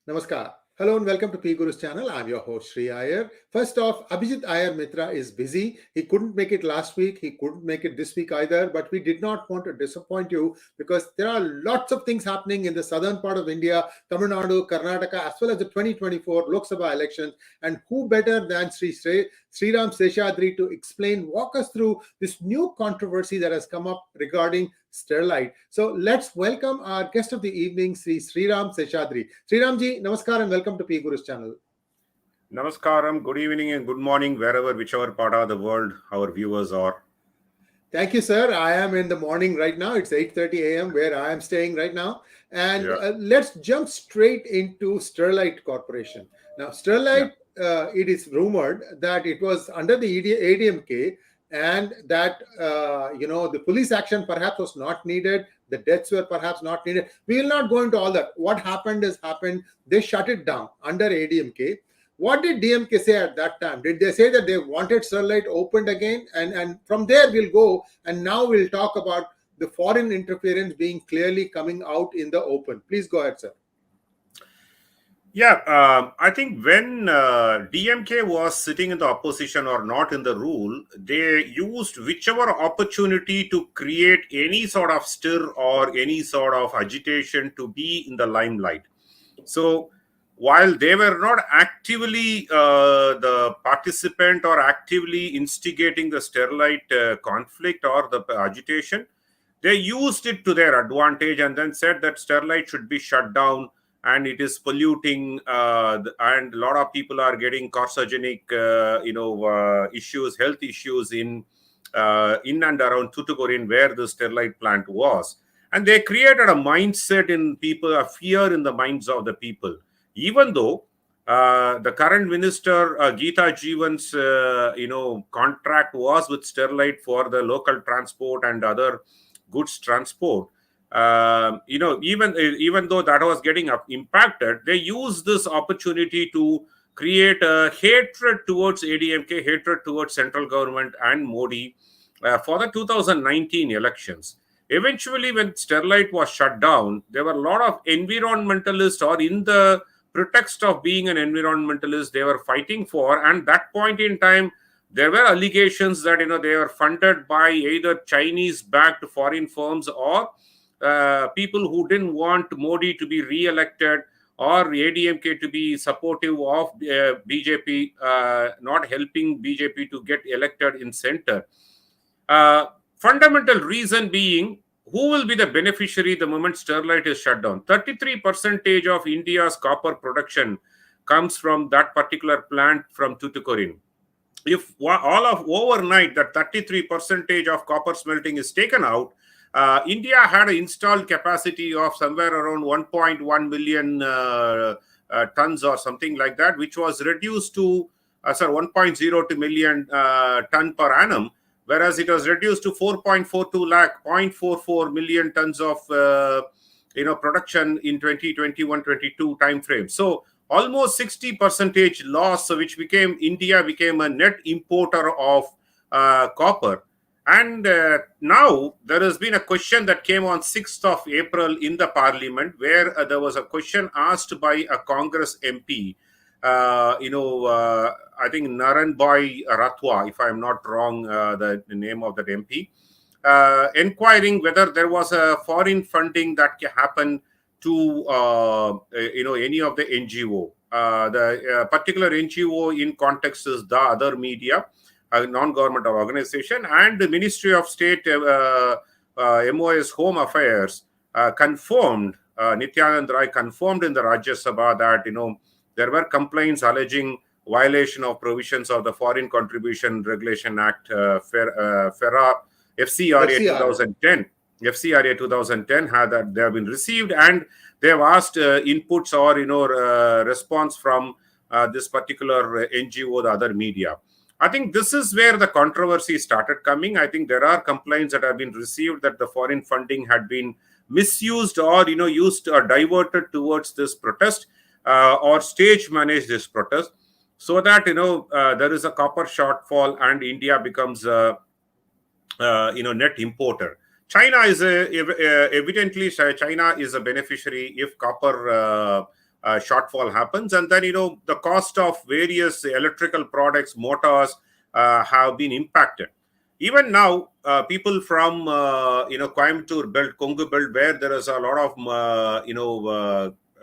Namaskar. Hello and welcome to PGurus channel. I'm your host Sri Iyer. First off, Abhijit Iyer Mitra is busy. He couldn't make it last week. He couldn't make it this week either. But we did not want to disappoint you because there are lots of things happening in the southern part of India, Tamil Nadu, Karnataka, as well as the 2024 Lok Sabha elections. And who better than Sri Sriram Seshadri to walk us through this new controversy that has come up regarding Sterlite. So let's welcome our guest of the evening, Sri Sriram Seshadri. Sriramji, namaskar and welcome to PGurus channel. Namaskaram, good evening and good morning, whichever part of the world our viewers are. Thank you, sir. I am in the morning right now. It's 8:30 a.m. where I am staying right now. And let's jump straight into Sterlite Corporation. Now, Sterlite, it is rumored that it was under the ADMK and that, the police action perhaps was not needed. The deaths were perhaps not needed. We will not go into all that. What happened has happened. They shut it down under ADMK. What did DMK say at that time? Did they say that they wanted Sterlite opened again? And from there we'll go. And now we'll talk about the foreign interference being clearly coming out in the open. Please go ahead, sir. Yeah, I think when DMK was sitting in the opposition or not in the rule, they used whichever opportunity to create any sort of stir or any sort of agitation to be in the limelight. So while they were not actively the participant or actively instigating the Sterlite conflict or the agitation, they used it to their advantage and then said that Sterlite should be shut down and it is polluting and a lot of people are getting carcinogenic issues, health issues in and around Tuticorin where the Sterlite plant was. And they created a mindset in people, a fear in the minds of the people. Even though the current minister 𝗤𝙧𝙤𝙪𝙥𝙥 contract was with Sterlite for the local transport and other goods transport, even though that was getting impacted, they used this opportunity to create a hatred towards ADMK, hatred towards central government and Modi for the 2019 elections. Eventually, when Sterlite was shut down, there were a lot of environmentalists, or in the pretext of being an environmentalist, they were fighting for. And that point in time, there were allegations that they were funded by either Chinese-backed foreign firms or people who didn't want Modi to be re-elected or ADMK to be supportive of BJP, not helping BJP to get elected in center. Fundamental reason being, who will be the beneficiary the moment Sterlite is shut down? 33% of India's copper production comes from that particular plant from Tuticorin. If all of overnight that 33% of copper smelting is taken out, India had an installed capacity of somewhere around 1.1 million tons or something like that, which was reduced to 1.02 million ton per annum, whereas it was reduced to 4.42 lakh, 0.44 million tons of production in 2021-22 time frame. So almost 60% loss, which India became a net importer of copper. And now there has been a question that came on 6th of April in the parliament, where there was a question asked by a Congress MP, I think Narenbhai Rathwa, if I'm not wrong, the name of that MP, inquiring whether there was a foreign funding that happened to any of the NGO. The particular NGO in context is the other media, a non-governmental organization, and the Ministry of State MOS Home Affairs confirmed, Nityanand Rai confirmed in the Rajya Sabha that there were complaints alleging violation of provisions of the Foreign Contribution Regulation Act, FCRA 2010. FCRA 2010 they have been received, and they have asked inputs or response from this particular NGO, the other media. I think this is where the controversy started coming. I think there are complaints that have been received that the foreign funding had been misused or used or diverted towards this protest or stage managed this protest, so that there is a copper shortfall and India becomes a net importer. China is evidently China is a beneficiary if copper shortfall happens. And then, the cost of various electrical products, motors, have been impacted. Even now, people from, Coimbatore belt, Kongu belt, where there is a lot of,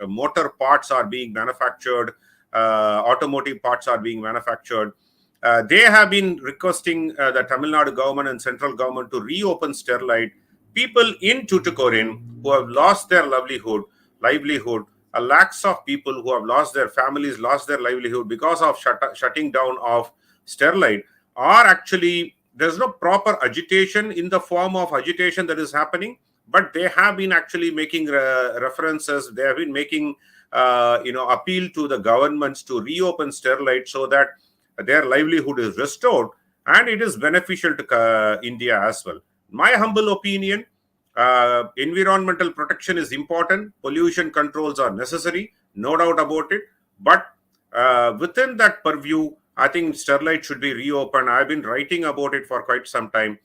motor parts are being manufactured, automotive parts are being manufactured. They have been requesting the Tamil Nadu government and central government to reopen Sterlite. People in Tuticorin who have lost their livelihood, lakhs of people who have lost their families, lost their livelihood because of shutting down of Sterlite are actually, there's no proper agitation in the form of agitation that is happening, but they have been actually making references. They have been making, appeal to the governments to reopen Sterlite so that their livelihood is restored, and it is beneficial to India as well. My humble opinion, environmental protection is important. Pollution controls are necessary, no doubt about it. But within that purview, I think Sterlite should be reopened. I've been writing about it for quite some time.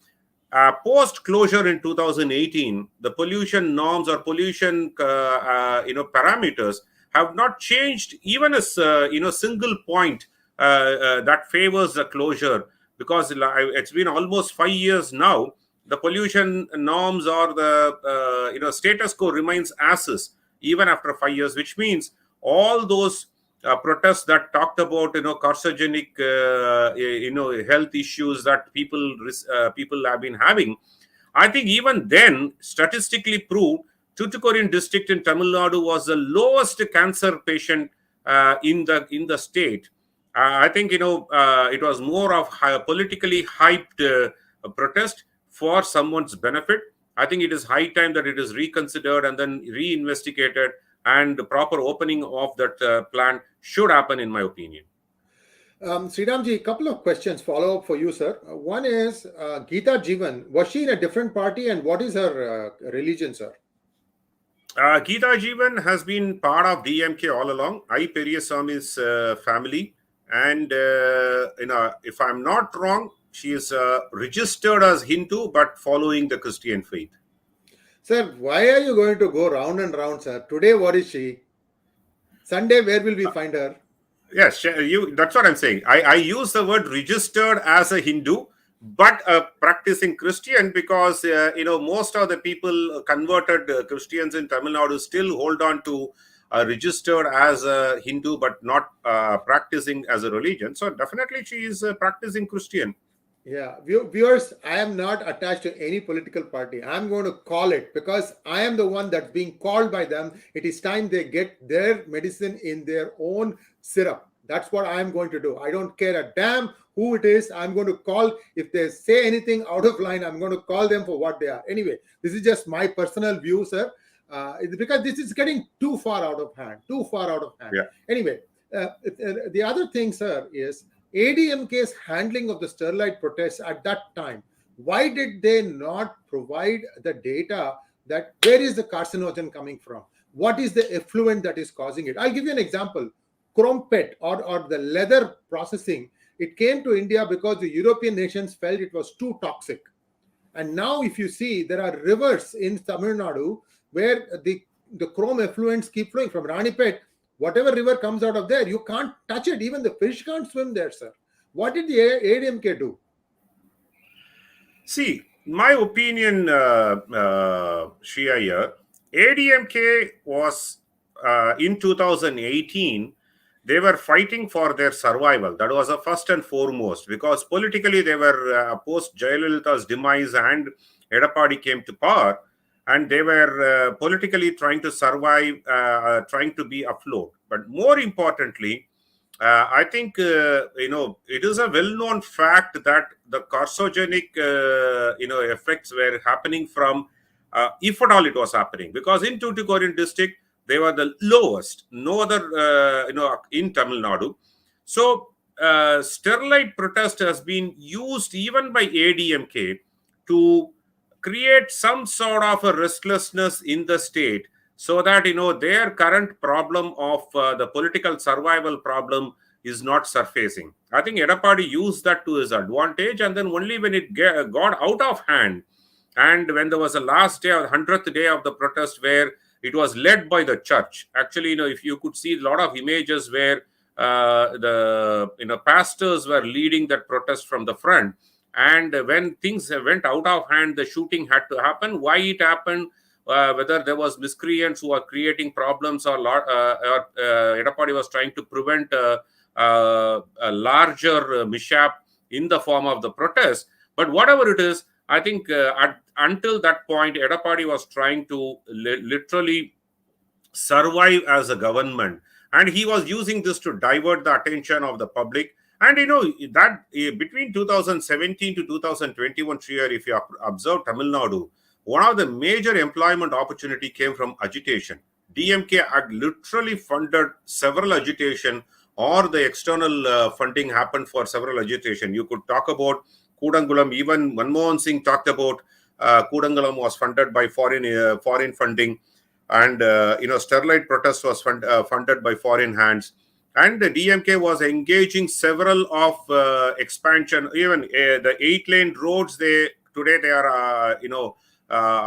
Post-closure in 2018, the pollution norms or pollution parameters have not changed even a single point that favors the closure, because it's been almost 5 years now. The pollution norms or the status quo remains as is even after 5 years, which means all those protests that talked about carcinogenic health issues that people have been having, I think even then statistically proved Tuticorin district in Tamil Nadu was the lowest cancer patient in the state. I think it was more of a politically hyped protest for someone's benefit. I think it is high time that it is reconsidered and then reinvestigated, and the proper opening of that plant should happen, in my opinion. Sriramji, a couple of questions follow up for you, sir. One is Geeta Jeevan. Was she in a different party, and what is her religion, sir? Geeta Jeevan has been part of DMK all along. I Periyaswamy's family, and if I'm not wrong, she is registered as Hindu but following the Christian faith. Sir, why are you going to go round and round, sir? Today, what is she? Sunday, where will we find her? Yes, that's what I'm saying. I use the word registered as a Hindu, but a practicing Christian, because most of the people converted Christians in Tamil Nadu still hold on to registered as a Hindu but not practicing as a religion. So definitely she is a practicing Christian. Yeah, viewers, I am not attached to any political party. I'm going to call it, because I am the one that's being called by them. It is time they get their medicine in their own syrup. That's what I'm going to do. I don't care a damn who it is. I'm going to call. If they say anything out of line, I'm going to call them for what they are. Anyway, this is just my personal view, sir. Because this is getting too far out of hand. Yeah. Anyway, the other thing, sir, is ADMK's handling of the Sterlite protests at that time. Why did they not provide the data that where is the carcinogen coming from? What is the effluent that is causing it? I'll give you an example. Chrome pet or the leather processing, it came to India because the European nations felt it was too toxic. And now if you see, there are rivers in Tamil Nadu where the chrome effluents keep flowing from Ranipet. Whatever river comes out of there, you can't touch it. Even the fish can't swim there, sir. What did the ADMK do? See, my opinion, Shriya, ADMK was in 2018, they were fighting for their survival. That was the first and foremost, because politically they were post Jayalalitha's demise and Edappadi came to power, and they were politically trying to survive, trying to be afloat. But more importantly, I think, it is a well-known fact that the carcinogenic, effects were happening from, if at all it was happening, because in Tuticorin district, they were the lowest, no other, in Tamil Nadu. So, Sterlite protest has been used even by ADMK to create some sort of a restlessness in the state, so that their current problem of the political survival problem is not surfacing. I think Edappadi used that to his advantage, and then only when it got out of hand, and when there was a last day or 100th day of the protest where it was led by the church. Actually, if you could see a lot of images where the pastors were leading that protest from the front, and when things went out of hand, the shooting had to happen. Why it happened, whether there was miscreants who are creating problems, or Edappadi was trying to prevent a larger mishap in the form of the protest. But whatever it is, I think until that point, Edappadi was trying to literally survive as a government, and he was using this to divert the attention of the public. And that between 2017 to 2021 year, if you observe Tamil Nadu, one of the major employment opportunity came from agitation. DMK had literally funded several agitation, or the external funding happened for several agitation. You could talk about Kudangulam. Even Manmohan Singh talked about Kudangulam was funded by foreign funding, and Sterlite protest was funded by foreign hands. And the DMK was engaging several of expansion. Even the 8-lane roads, today they are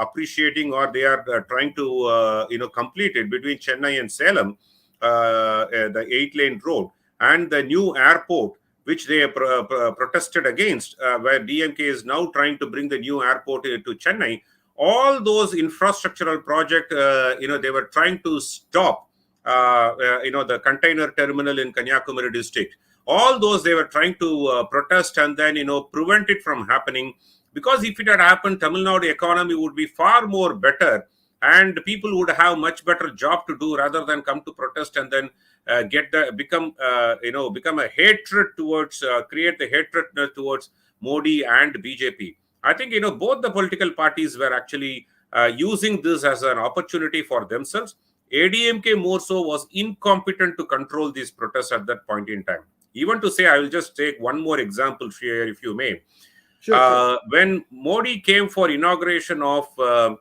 appreciating, or they are trying to complete it between Chennai and Salem, the 8-lane road, and the new airport, which they protested against, where DMK is now trying to bring the new airport to Chennai. All those infrastructural projects, they were trying to stop. The container terminal in Kanyakumari district. All those they were trying to protest and then prevent it from happening. Because if it had happened, Tamil Nadu economy would be far more better, and people would have much better job to do rather than come to protest and then become a hatred towards, create the hatred towards Modi and BJP. I think both the political parties were actually using this as an opportunity for themselves. ADMK more so was incompetent to control these protests at that point in time. Even to say, I will just take one more example here, if you may. Sure. When Modi came for inauguration of the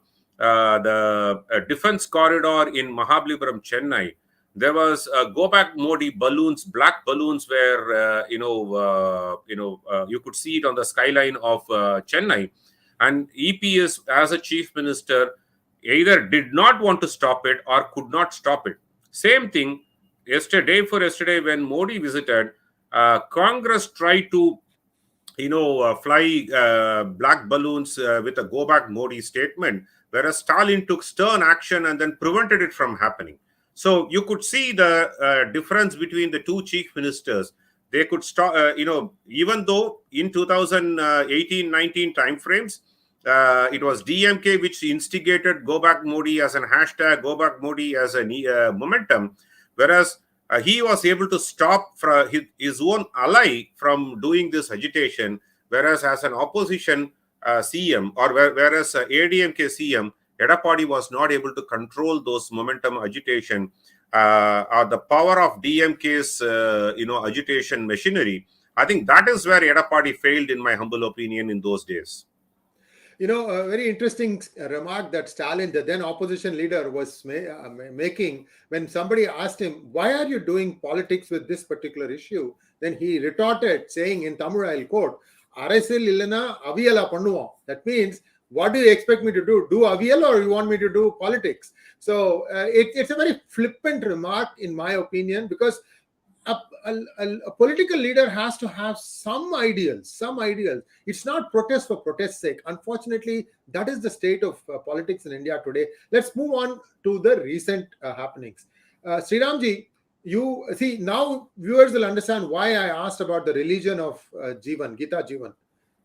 defense corridor in Mahabalipuram, Chennai, there was Go Back Modi balloons, black balloons, where you could see it on the skyline of Chennai, and EPS as a chief minister either did not want to stop it or could not stop it. Same thing yesterday when Modi visited, Congress tried to fly black balloons with a Go Back Modi statement, whereas Stalin took stern action and then prevented it from happening. So you could see the difference between the two chief ministers. They could stop, even though in 2018-19 timeframes, it was DMK which instigated Go Back Modi as an hashtag, Go Back Modi as a momentum, whereas he was able to stop his own ally from doing this agitation, whereas as an opposition CM, or whereas ADMK CM, Edappadi was not able to control those momentum agitation, or the power of DMK's agitation machinery. I think that is where Edappadi failed, in my humble opinion, in those days. A very interesting remark that Stalin, the then opposition leader, was making when somebody asked him, why are you doing politics with this particular issue? Then he retorted, saying in Tamil, I'll quote, "Arasil illana aviyala pannuvom." That means, what do you expect me to do? Do aviyal, or you want me to do politics? So it's a very flippant remark, in my opinion, because a political leader has to have some ideals. It's not protest for protest's sake. Unfortunately, that is the state of politics in India today. Let's move on to the recent happenings. Sriramji, you see, now viewers will understand why I asked about the religion of Jivan, Gita Jivan.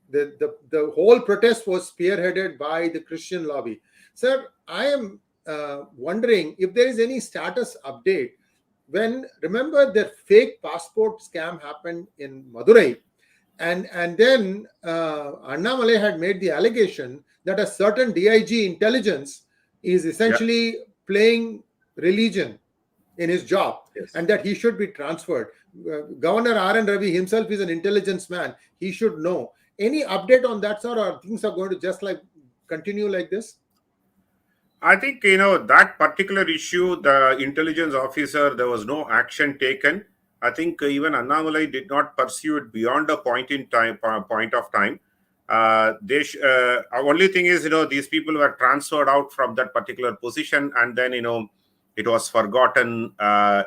The whole protest was spearheaded by the Christian lobby. Sir, I am wondering if there is any status update. Remember the fake passport scam happened in Madurai, and then Annamalai had made the allegation that a certain DIG intelligence is essentially playing religion in his job, and that he should be transferred. Governor R.N. Ravi himself is an intelligence man. He should know. Any update on that, sir, or things are going to just continue like this? I think, that particular issue, the intelligence officer, there was no action taken. I think even Annamalai did not pursue it beyond a point of time. Only thing is, these people were transferred out from that particular position, and then, it was forgotten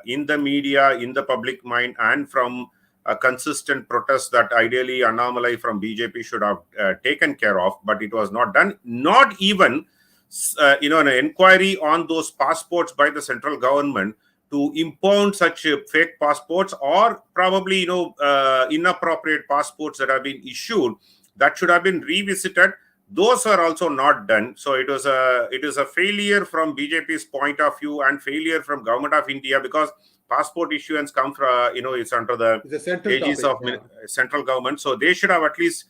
in the media, in the public mind, and from a consistent protest that ideally Annamalai from BJP should have taken care of, but it was not done. Not even, an inquiry on those passports by the central government to impound such fake passports, or probably, inappropriate passports that have been issued, that should have been revisited. Those are also not done. So it is a failure from BJP's point of view, and failure from Government of India, because passport issuance come from, it's under the aegis of central government. So they should have at least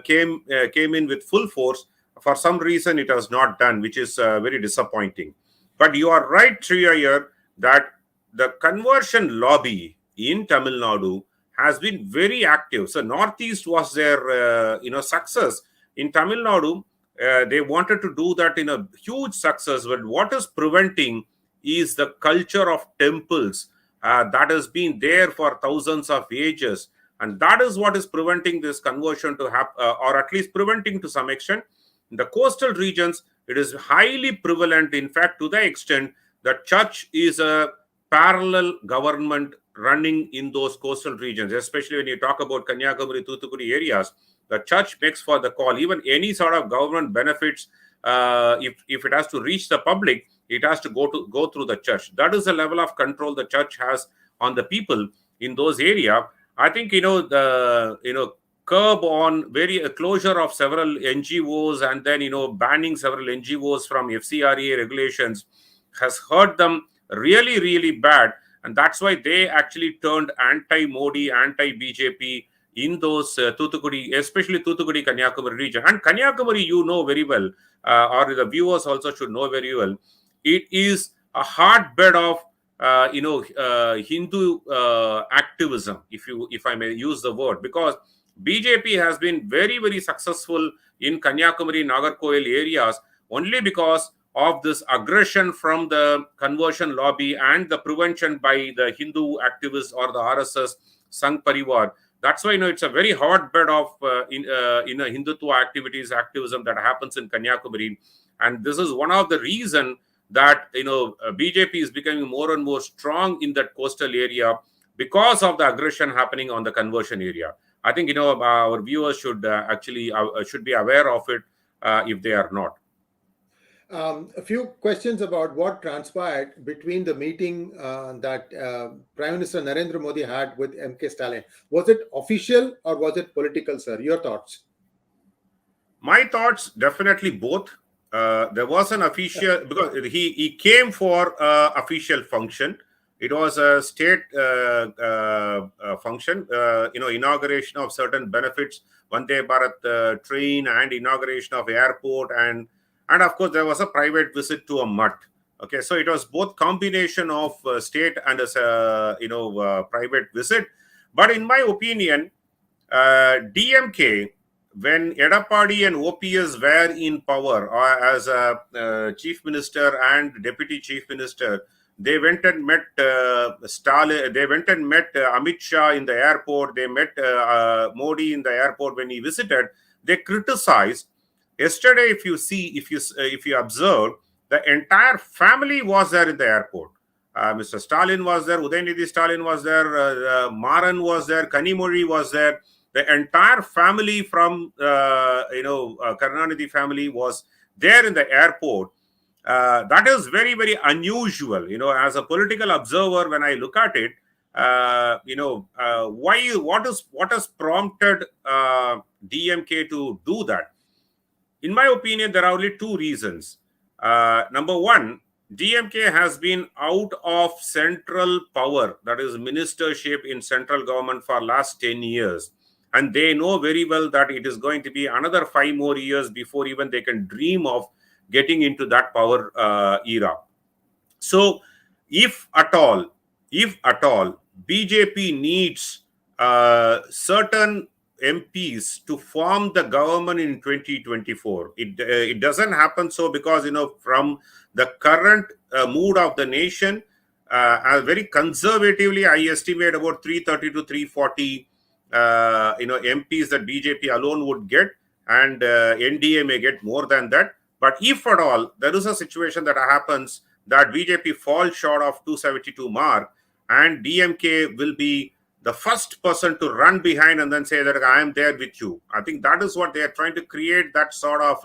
came in with full force. For some reason, it was not done, which is very disappointing. But you are right, Triya, here, that the conversion lobby in Tamil Nadu has been very active. So Northeast was their success. In Tamil Nadu, they wanted to do that in a huge success, but what is preventing is the culture of temples that has been there for thousands of ages, and that is what is preventing this conversion to happen, or at least preventing to some extent. In the coastal regions, it is highly prevalent, in fact, to the extent that church is a parallel government running in those coastal regions, especially when you talk about Kanyakumari, Thoothukudi areas. The church makes for the call. Even any sort of government benefits, if it has to reach the public, it has to go through the church. That is the level of control the church has on the people in those areas. I think, curb on closure of several NGOs, and then, banning several NGOs from FCRA regulations has hurt them really, really bad. And that's why they actually turned anti-Modi, anti-BJP in those Thoothukudi, especially Thoothukudi, Kanyakumari region. And Kanyakumari, very well, or the viewers also should know very well. It is a hotbed of, Hindu activism, if I may use the word, because BJP has been very, very successful in Kanyakumari, Nagarkoil areas only because of this aggression from the conversion lobby and the prevention by the Hindu activists or the RSS Sangh Parivar. That's why, it's a very hotbed of Hindutva activism that happens in Kanyakumari. And this is one of the reasons that, BJP is becoming more and more strong in that coastal area because of the aggression happening on the conversion area. I think, our viewers should should be aware of it if they are not. A few questions about what transpired between the meeting that Prime Minister Narendra Modi had with MK Stalin. Was it official or was it political, sir? Your thoughts? My thoughts, definitely both. There was an official, because he came for official function. It was a state function, inauguration of certain benefits, Vande Bharat train, and inauguration of airport, and of course, there was a private visit to a mutt. Okay, so it was both combination of state and private visit. But in my opinion, DMK, when Edappadi and OPS were in power as a chief minister and deputy chief minister, they went and met Stalin. They went and met Amit Shah in the airport. They met Modi in the airport when he visited. They criticized. Yesterday, if you observe, the entire family was there in the airport. Mr. Stalin was there, Udayanidhi Stalin was there, Maran was there, Kanimozhi was there. The entire family from Karnataka family was there in the airport. That is very, very unusual. As a political observer, when I look at it, what has prompted DMK to do that? In my opinion, there are only two reasons. Number one, DMK has been out of central power, that is ministership in central government, for last 10 years. And they know very well that it is going to be another 5 more years before even they can dream of getting into that power era. So if at all, BJP needs certain MPs to form the government in 2024. It doesn't happen so because, from the current mood of the nation, very conservatively, I estimate about 330 to 340 MPs that BJP alone would get. and NDA may get more than that. But if at all there is a situation that happens that BJP falls short of 272 mark, and DMK will be the first person to run behind and then say that I am there with you. I think that is what they are trying to create, that sort of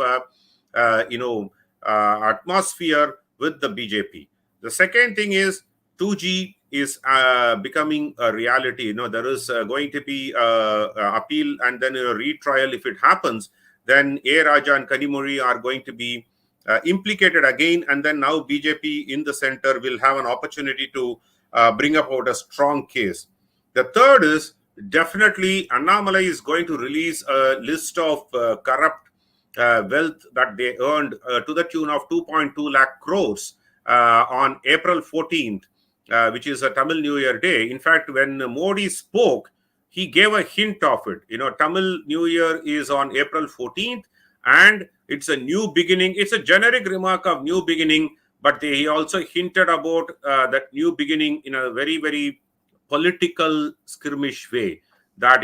atmosphere with the BJP. The second thing is 2G is becoming a reality. There is going to be appeal and then a retrial. If it happens, then A. Raja and Kanimozhi are going to be implicated again, and then now BJP in the center will have an opportunity to bring about a strong case. The third is definitely Annamalai is going to release a list of corrupt wealth that they earned to the tune of 2.2 lakh crores on April 14th, which is a Tamil New Year day. In fact, when Modi spoke, he gave a hint of it. Tamil New Year is on April 14th, and it's a new beginning. It's a generic remark of new beginning, but he also hinted about that new beginning in a very, very political skirmish way, that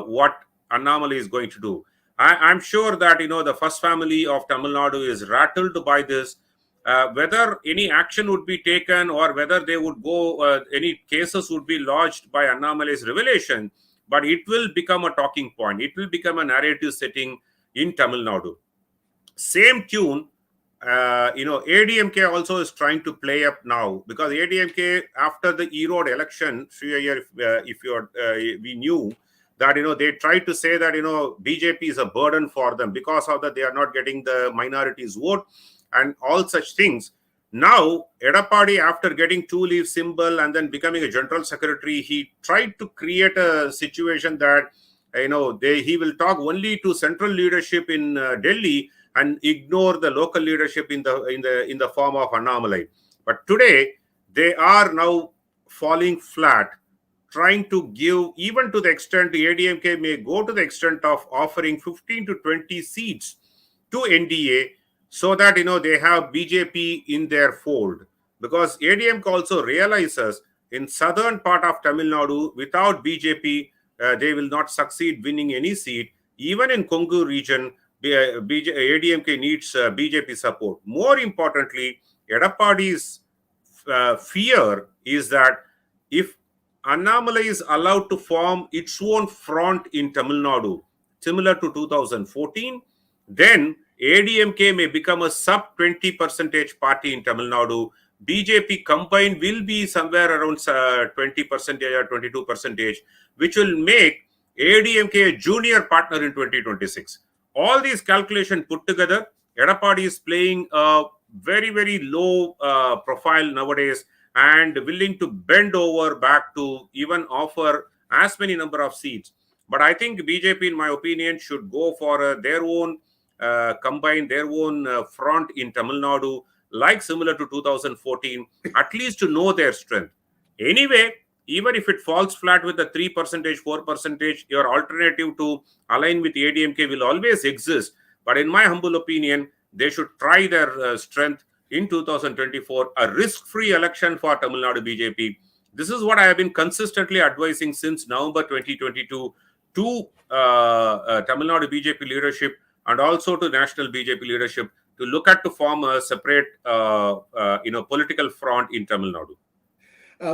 what Annamalai is going to do. I'm sure that the first family of Tamil Nadu is rattled by this. Whether any action would be taken or whether they would go, any cases would be lodged by Annamalai's revelation, but it will become a talking point. It will become a narrative setting in Tamil Nadu. Same tune, ADMK also is trying to play up now, because ADMK, after the Erode election, we knew that they tried to say that BJP is a burden for them, because of that they are not getting the minorities vote and all such things. Now Edappadi, after getting two-leaf symbol and then becoming a general secretary, he tried to create a situation that he will talk only to central leadership in Delhi and ignore the local leadership in the form of Annamalai. But today they are now falling flat, trying to give, even to the extent ADMK may go to the extent of offering 15 to 20 seats to NDA, so that they have BJP in their fold. Because ADMK also realizes in southern part of Tamil Nadu, without BJP, they will not succeed winning any seat. Even in Kongu region, ADMK needs BJP support. More importantly, Edappadi's fear is that if Annamalai is allowed to form its own front in Tamil Nadu, similar to 2014, then ADMK may become a sub 20% party in Tamil Nadu. BJP combined will be somewhere around 20% or 22%, which will make ADMK a junior partner in 2026. All these calculations put together, Edappadi is playing a very, very low profile nowadays, and willing to bend over back to even offer as many number of seats. But I think BJP, in my opinion, should go for their own, combine their own front in Tamil Nadu, like similar to 2014, at least to know their strength. Anyway, even if it falls flat with the 3%, 4%, your alternative to align with ADMK will always exist. But in my humble opinion, they should try their strength in 2024, a risk-free election for Tamil Nadu BJP. This is what I have been consistently advising since November 2022 to Tamil Nadu BJP leadership and also to national BJP leadership, to look at to form a separate political front in Tamil Nadu.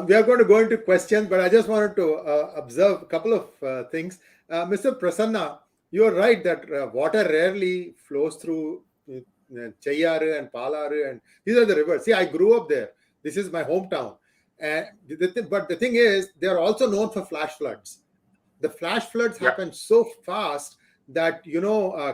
We are going to go into questions, but I just wanted to observe a couple of things. Mr. Prasanna, you are right that water rarely flows through Chayyaru and Palaru, and these are the rivers. See, I grew up there. This is my hometown. But the thing is, they are also known for flash floods. The flash floods happen so fast that,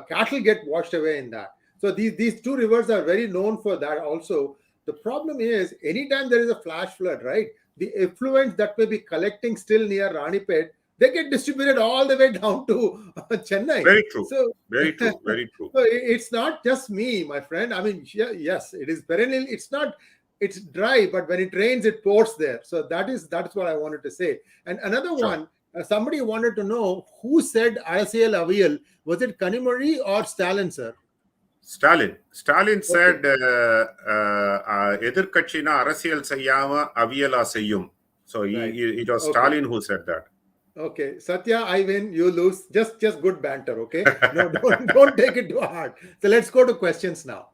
cattle get washed away in that. So these two rivers are very known for that also. The problem is, anytime there is a flash flood, right, the effluents that may be collecting still near Ranipet, they get distributed all the way down to Chennai. Very true. So, very true. Very true. So it's not just me, my friend. I mean, yes, it is perennial. It's dry, but when it rains, it pours there. So that's what I wanted to say. And another one, somebody wanted to know who said 𝙤𝙧𝙤𝙪. Was it Kanimozhi or Stalin, sir? Stalin said, எதிர்க்கட்சினா அரசியல் செய்யாம அவியலா செய்யும். So it was Stalin who said that. Okay, Satya, I win, you lose. Just good banter, okay? No, don't take it too hard. So let's go to questions now.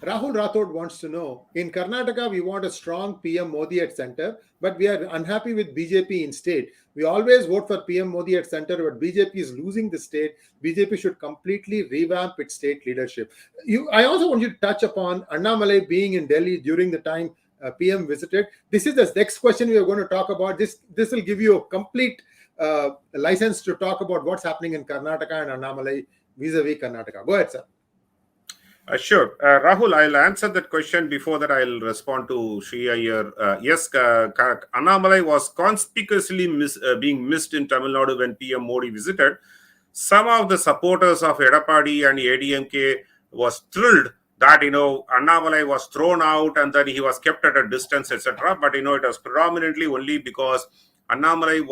Rahul Rathod wants to know, in Karnataka, we want a strong PM Modi at center, but we are unhappy with BJP in state. We always vote for PM Modi at center, but BJP is losing the state. BJP should completely revamp its state leadership. I also want you to touch upon Annamalai being in Delhi during the time PM visited. This is the next question we are going to talk about. This will give you a complete license to talk about what's happening in Karnataka and Annamalai vis-a-vis Karnataka. Go ahead, sir. Sure. Rahul, I'll answer that question. Before that, I'll respond to Shriya here. Yes, Annamalai was conspicuously being missed in Tamil Nadu when PM Modi visited. Some of the supporters of Edappadi and ADMK was thrilled that, Annamalai was thrown out and then he was kept at a distance, etc. But, it was predominantly only because Annamalai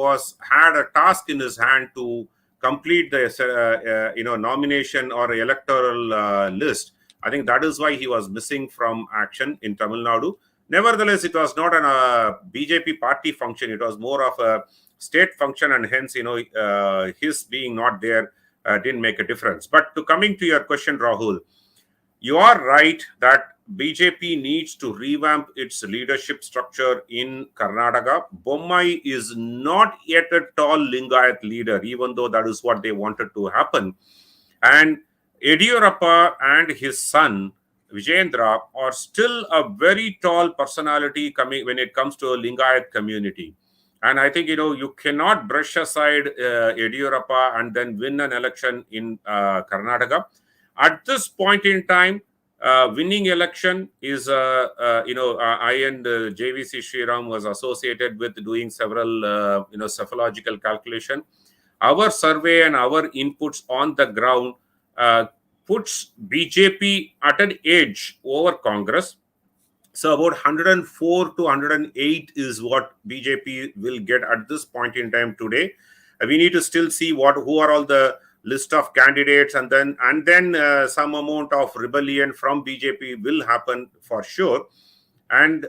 had a task in his hand to complete the, nomination or electoral list. I think that is why he was missing from action in Tamil Nadu. Nevertheless, it was not a BJP party function. It was more of a state function, and hence, his being not there didn't make a difference. But coming to your question, Rahul, you are right that BJP needs to revamp its leadership structure in Karnataka. Bommai is not yet a tall Lingayat leader, even though that is what they wanted to happen. And Yediyurappa and his son Vijayendra are still a very tall personality when it comes to a Lingayat community. And I think, you cannot brush aside Yediyurappa and then win an election in Karnataka. At this point in time, winning election is, I and 𝗤𝙧𝙤𝙪 Sriram was associated with doing several, psephological calculation. Our survey and our inputs on the ground puts BJP at an edge over Congress. So about 104 to 108 is what BJP will get at this point in time today. We need to still see who are all the list of candidates, and then some amount of rebellion from BJP will happen for sure. And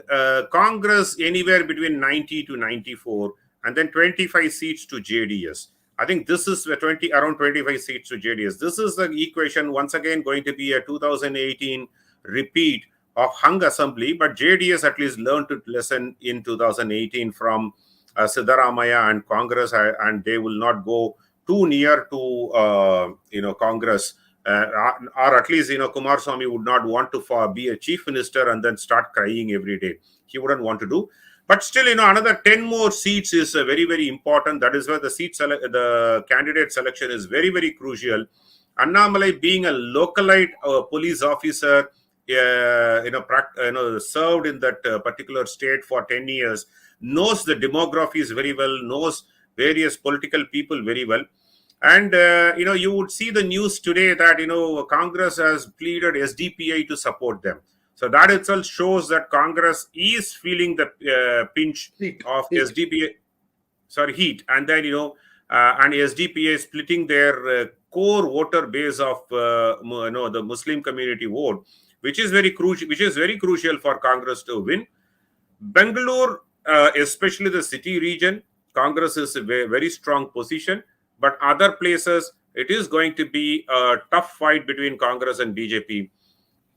Congress anywhere between 90 to 94, and then 25 seats to JDS. I think this is around 25 seats to JDS. This is the equation, once again, going to be a 2018 repeat of hung assembly, but JDS at least learned a lesson in 2018 from Siddaramaiah and Congress, and they will not go too near to Congress, or at least Kumaraswamy would not want to be a chief minister and then start crying every day. He wouldn't want to do. But still, another 10 more seats is very, very important. That is where the candidate selection is very, very crucial. Annamalai, being a localite police officer, served in that particular state for 10 years, knows the demographies very well, knows various political people very well. And, you would see the news today that, Congress has pleaded SDPI to support them. So that itself shows that Congress is feeling the pinch of SDPI, heat. And then, and SDPI is splitting their core voter base of, the Muslim community vote, which is very crucial for Congress to win. Bangalore, especially the city region, Congress is a very strong position. But other places, it is going to be a tough fight between Congress and BJP.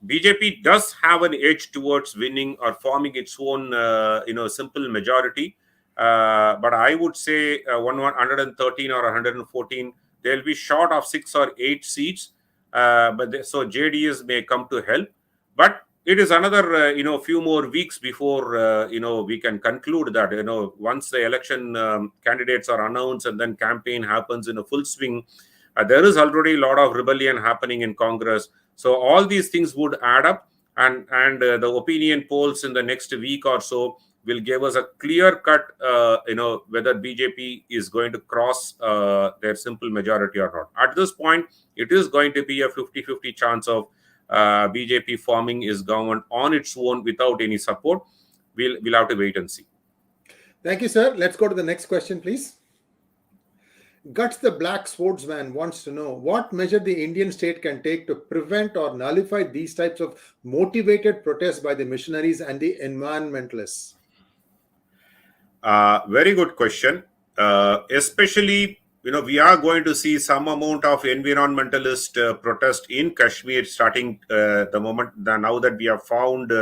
BJP does have an edge towards winning or forming its own, simple majority. But I would say 113 or 114, they'll be short of 6 or 8 seats. So JDS may come to help. But it is another, few more weeks before, we can conclude that, once the election candidates are announced and then campaign happens in a full swing, there is already a lot of rebellion happening in Congress. So all these things would add up, and the opinion polls in the next week or so will give us a clear cut, whether BJP is going to cross their simple majority or not. At this point, it is going to be a 50-50 chance of BJP forming its government on its own without any support. We'll have to wait and see. Thank you, sir. Let's go to the next question, please. Guts the Black Swordsman wants to know what measure the Indian state can take to prevent or nullify these types of motivated protests by the missionaries and the environmentalists. Very good question. Especially, we are going to see some amount of environmentalist protest in Kashmir starting now that we have found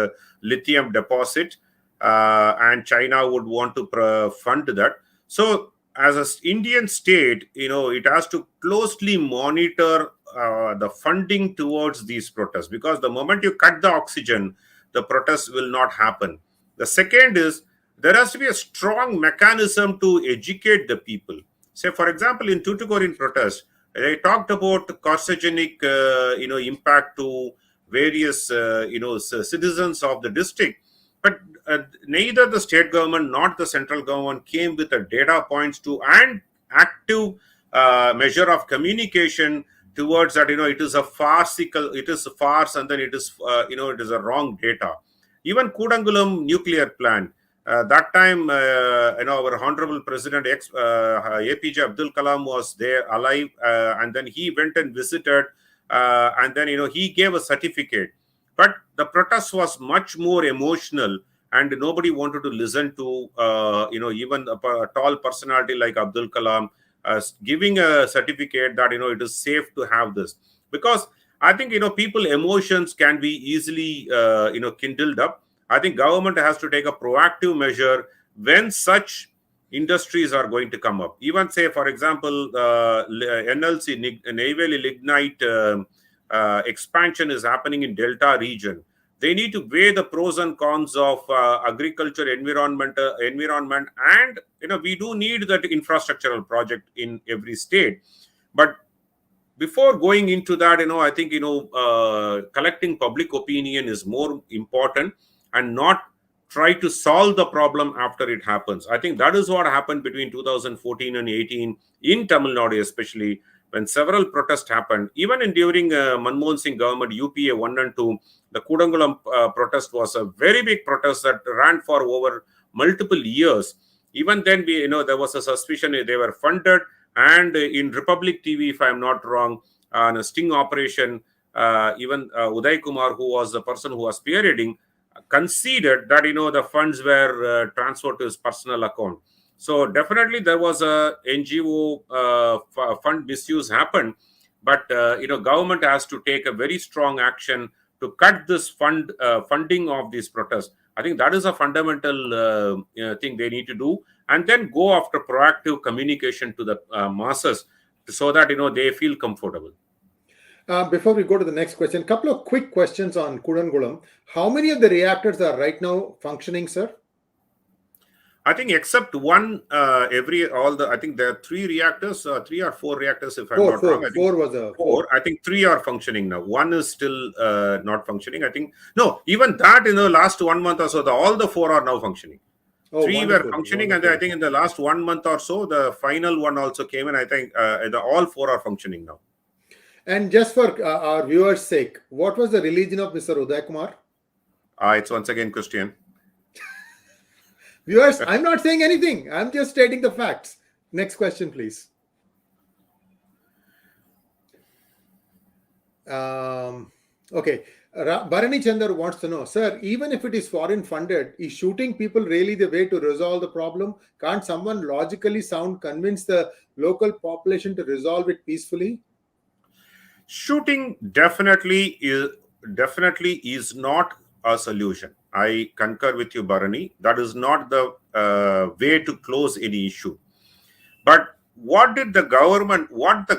lithium deposit, and China would want to fund that. So, as an Indian state, it has to closely monitor the funding towards these protests, because the moment you cut the oxygen, the protests will not happen. The second is, there has to be a strong mechanism to educate the people. Say, for example, in Tuticorin protest, they talked about carcinogenic, impact to various, citizens of the district. But neither the state government nor the central government came with the data points to and active measure of communication towards that. It is a farcical, it is a farce, and then it is, it is a wrong data. Even Kudangulam nuclear plant. That time, our honorable president, APJ Abdul Kalam, was there alive, and then he went and visited, and then, he gave a certificate. But the protest was much more emotional, and nobody wanted to listen to, even a tall personality like Abdul Kalam giving a certificate that, it is safe to have this. Because I think, people emotions can be easily, kindled up. I think government has to take a proactive measure when such industries are going to come up. Even, say, for example, NLC, Neyveli lignite expansion is happening in Delta region. They need to weigh the pros and cons of agriculture, environment, and, we do need that infrastructural project in every state. But before going into that, I think, collecting public opinion is more important, and not try to solve the problem after it happens. I think that is what happened between 2014 and 18 in Tamil Nadu, especially when several protests happened. Even during Manmohan Singh government, UPA 1 and 2, the Kudangulam protest was a very big protest that ran for over multiple years. Even then, there was a suspicion they were funded. And in Republic TV, if I'm not wrong, on a sting operation, even Uday Kumar, who was the person who was spearheading, conceded that, the funds were transferred to his personal account. So definitely there was a NGO fund misuse happened, but government has to take a very strong action to cut this funding of these protests. I think that is a fundamental thing they need to do, and then go after proactive communication to the masses, so that they feel comfortable. Before we go to the next question, a couple of quick questions on Kudangulam. How many of the reactors are right now functioning, sir? I think except one, I think there are 3 reactors, 3 or 4 reactors, if I'm not wrong. Four. I think 3 are functioning now. One is still not functioning. I think, no, even that in the last 1 month or so, all the 4 are now functioning. 3 were functioning, and I think in the last 1 month or so, the final one also came in. I think all 4 are functioning now. And just for our viewers' sake, what was the religion of Mr. Uday Kumar? It's once again Christian. Viewers, I'm not saying anything. I'm just stating the facts. Next question, please. Okay. Bharani Chandar wants to know, sir, even if it is foreign funded, is shooting people really the way to resolve the problem? Can't someone logically sound convince the local population to resolve it peacefully? Shooting definitely is not a solution. I concur with you, Bharani. That is not the way to close any issue. But what the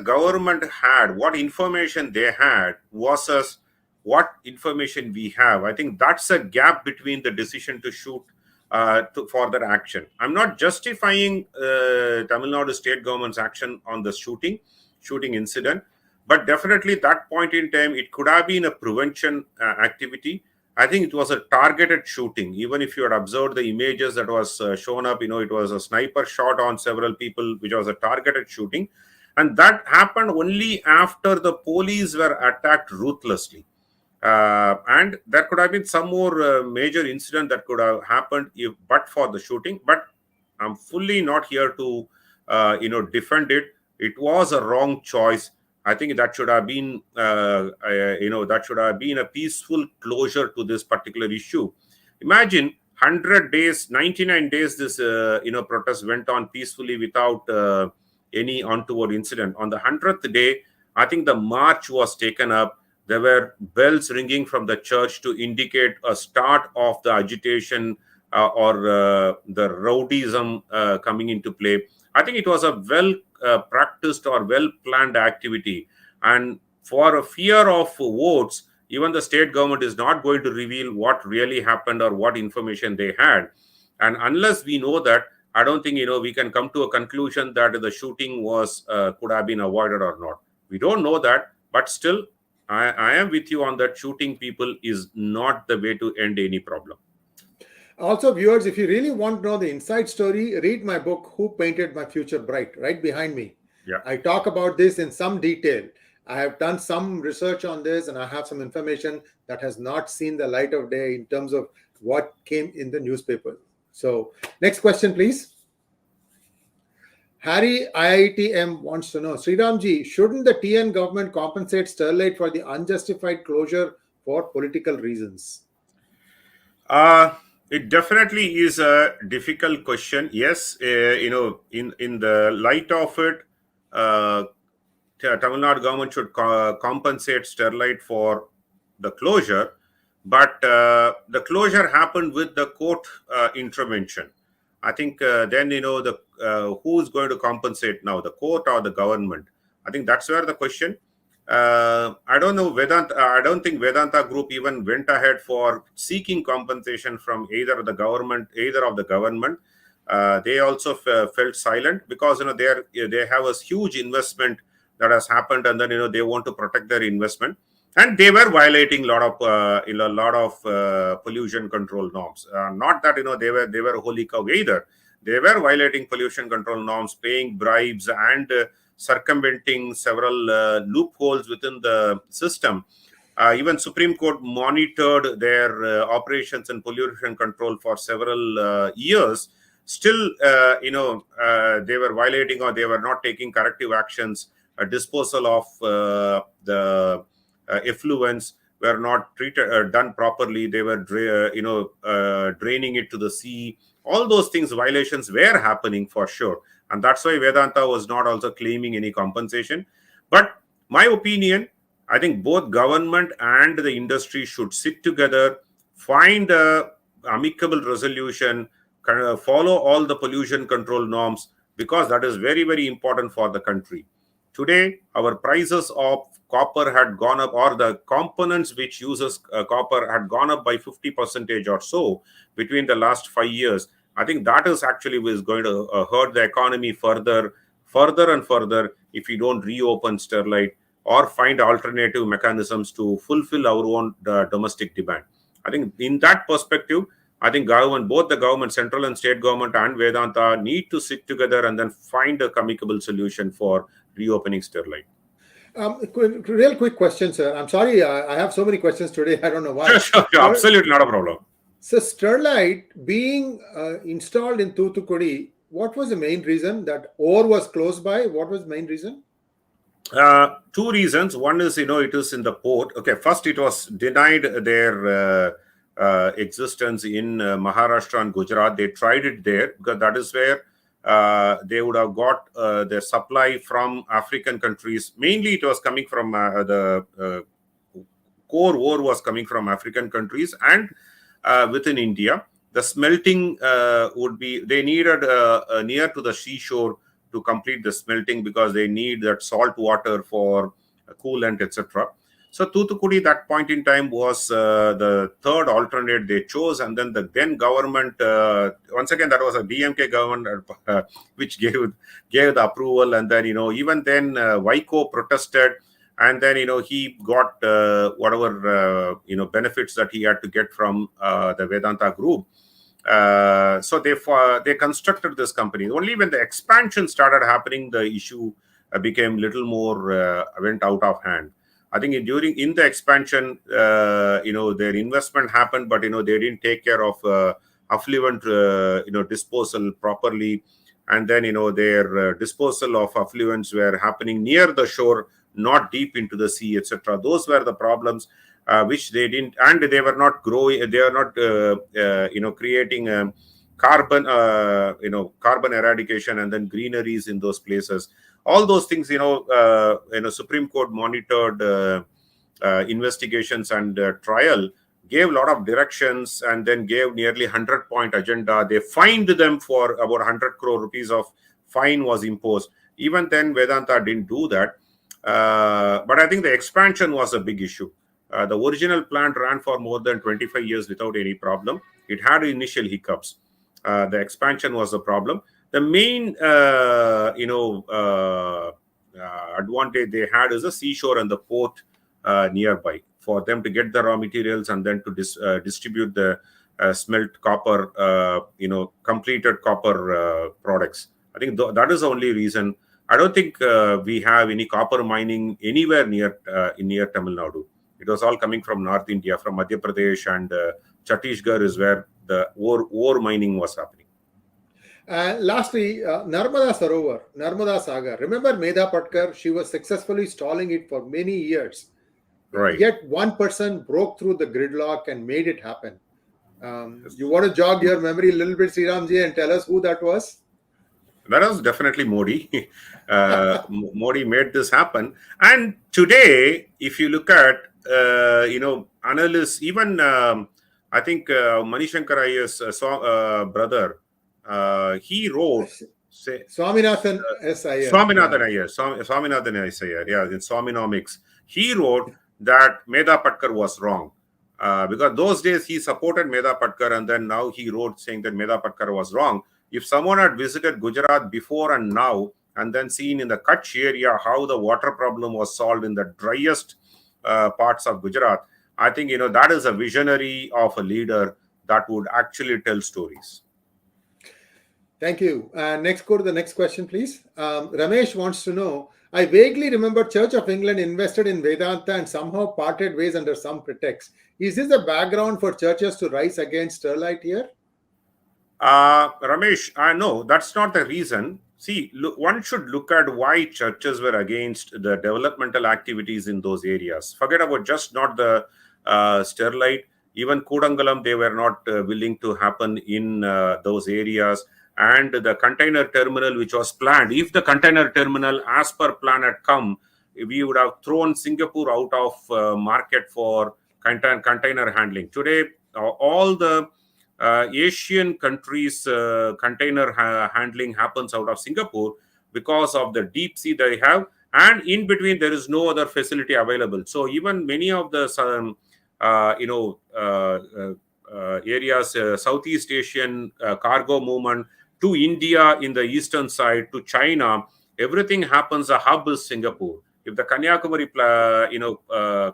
government had, what information they had versus what information we have, I think that's a gap between the decision to shoot for their action. I'm not justifying Tamil Nadu state government's action on the shooting incident, but definitely that point in time, it could have been a prevention activity. I think it was a targeted shooting. Even if you had observed the images that was shown up, it was a sniper shot on several people, which was a targeted shooting. And that happened only after the police were attacked ruthlessly. And there could have been some more major incident that could have happened but for the shooting. But I'm fully not here to, defend it. It was a wrong choice. I think that should have been, a peaceful closure to this particular issue. Imagine 100 days, 99 days, this protest went on peacefully without any untoward incident. On the 100th day, I think the march was taken up. There were bells ringing from the church to indicate a start of the agitation or the rowdyism coming into play. I think it was a well practiced or well planned activity. And for a fear of votes, even the state government is not going to reveal what really happened or what information they had. And unless we know that, I don't think we can come to a conclusion that the shooting was could have been avoided or not. We don't know that, but still, I am with you on that. Shooting people is not the way to end any problem. Also, viewers, if you really want to know the inside story, read my book, Who Painted My Future Bright, right behind me. Yeah. I talk about this in some detail. I have done some research on this, and I have some information that has not seen the light of day in terms of what came in the newspaper. So, next question, please. Harry IITM wants to know, Sriramji, shouldn't the TN government compensate Sterlite for the unjustified closure for political reasons? It definitely is a difficult question. Yes, in the light of it, Tamil Nadu government should compensate Sterlite for the closure, but the closure happened with the court intervention. I think then who is going to compensate now, the court or the government? I think that's where the question. I don't know Vedanta. I don't think Vedanta Group even went ahead for seeking compensation from either of the government. They also felt silent because they have a huge investment that has happened, and then they want to protect their investment, and they were violating a lot of pollution control norms. Not that they were holy cow either. They were violating pollution control norms, paying bribes, and circumventing several loopholes within the system. Even Supreme Court monitored their operations and pollution control for several years. Still, they were violating or they were not taking corrective actions. Disposal of the effluents were not done properly. They were draining it to the sea. All those things, violations were happening for sure. And that's why Vedanta was not also claiming any compensation. But my opinion, I think both government and the industry should sit together, find a amicable resolution, follow all the pollution control norms, because that is very, very important for the country. Today, our prices of copper had gone up, or the components which uses copper had gone up by 50% or so between the last 5 years. I think that is actually is going to hurt the economy further and further if we don't reopen Sterlite or find alternative mechanisms to fulfill our own domestic demand. I think in that perspective, I think both the government, central and state government, and Vedanta need to sit together and then find a amicable solution for reopening Sterlite. Real quick question, sir. I'm sorry, I have so many questions today. I don't know why. Sure, absolutely not a problem. So Sterlite being installed in Thoothukudi, what was the main reason? That ore was close by? What was the main reason? Two reasons. One is, it is in the port. Okay, first it was denied their existence in Maharashtra and Gujarat. They tried it there because that is where they would have got their supply from African countries. Mainly it was coming from the core ore was coming from African countries and within India. The smelting they needed near to the seashore to complete the smelting because they need that salt water for coolant, etc. So Thoothukudi, that point in time, was the third alternate they chose, and then the then government, once again, that was a DMK government which gave the approval, and then even then Vaiko protested, and then he got whatever benefits that he had to get from the Vedanta group. So they constructed this company. Only when the expansion started happening, the issue became little more went out of hand. I think in the expansion, their investment happened, but they didn't take care of affluent disposal properly, and then their disposal of affluents were happening near the shore, not deep into the sea, etc. Those were the problems. which they didn't, and they were not growing. They are not, creating carbon, carbon eradication and then greeneries in those places. All those things, Supreme Court monitored investigations and trial, gave a lot of directions, and then gave nearly 100-point agenda. They fined them for about 100 crore rupees of fine was imposed. Even then, Vedanta didn't do that. But I think the expansion was a big issue. The original plant ran for more than 25 years without any problem. It had initial hiccups. The expansion was the problem. The main, advantage they had is the seashore and the port nearby, for them to get the raw materials and then to distribute the smelt copper, completed copper products. I think that is the only reason. I don't think we have any copper mining anywhere near Tamil Nadu. It was all coming from North India, from Madhya Pradesh, and Chhattisgarh is where the ore mining was happening. Lastly, Narmada Sagar. Remember Medha Patkar? She was successfully stalling it for many years. Right. Yet one person broke through the gridlock and made it happen. You want to jog your memory a little bit, Sriramji, and tell us who that was? That was definitely Modi. Modi made this happen. And today, if you look at, analysts, even I think Manishankar Iyer's brother, he wrote... Swaminathan S. Iyer. Swaminathan S. Iyer, yeah, in Swanomics. He wrote that Medha Patkar was wrong. Because those days he supported Medha Patkar, and then now he wrote saying that Medha Patkar was wrong. If someone had visited Gujarat before and now, and then seen in the Kutch area how the water problem was solved in the driest parts of Gujarat, I think, that is a visionary of a leader that would actually tell stories. Thank you. Next, go to the next question, please. Ramesh wants to know, I vaguely remember Church of England invested in Vedanta and somehow parted ways under some pretext. Is this the background for churches to rise against Sterlite here? Ramesh, no, that's not the reason. See, one should look at why churches were against the developmental activities in those areas. Forget about just not the Sterlite. Even Kudangalam, they were not willing to happen in those areas. And the container terminal, which was planned, if the container terminal as per plan had come, we would have thrown Singapore out of market for container handling. Today, all the Asian countries' container handling happens out of Singapore because of the deep sea they have, and in between there is no other facility available. So even many of the areas, Southeast Asian cargo movement to India in the eastern side, to China, everything happens. The hub is Singapore. If the Kanyakumari